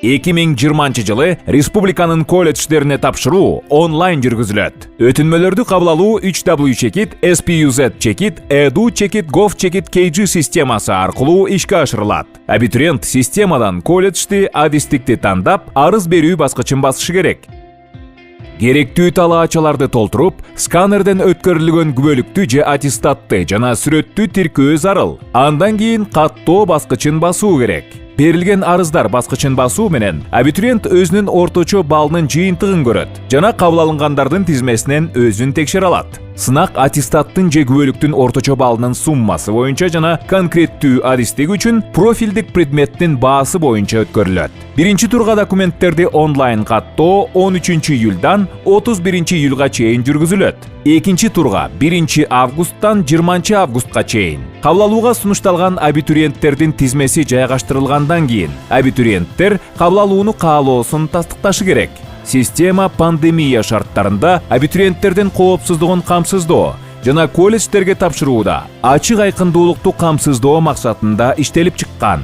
2020 республиканын колледждерине тапшыруу онлайн жүргүзүлөт. Өтүнмөлөрдү кабыл алуу 3W-SPUZ-Edu-Gov-KG системасы аркылуу ишке ашырылат. Абитуриент системадан колледжди, адистикти тандап, арыз берүү баскычын басышы керек. Керектүү талаачаларды толтуруп, сканерден өткөрүлгөн күбөлүктү же аттестатты жана сүрөттү тиркөө зарыл. Андан кийин каттоо баскычын басуу керек. Берилген арыздар баскычын басуу менен абитуриент өзүнүн орточо баллынын жыйынтыгын көрөт жана кабыл алынгандардын тизмесинен өзүн текшере алат. Сынак аттестаттын же күбөлүктүн орточо баллынын суммасы боюнча жана конкреттүү адистик үчүн профилдик предметтин баасы боюнча өткөрүлөт. Биринчи турга документтерди онлайн каттоо 13-июлдан 31-июлга чейин жүргүзүлөт. Экинчи турга 1-августтан 20-августка чейин. Кабыл алууга сунушталган абитуриенттердин тизмеси жайгаштырылгандан кийин абитуриенттер кабыл алууну каалоосун тастыкташы керек. Система пандемия шарттарында абитуриенттердин коопсуздугун камсыздоо жана колледждерге тапшырууда ачык айкындуулукту камсыздоо максатында иштелип чыккан.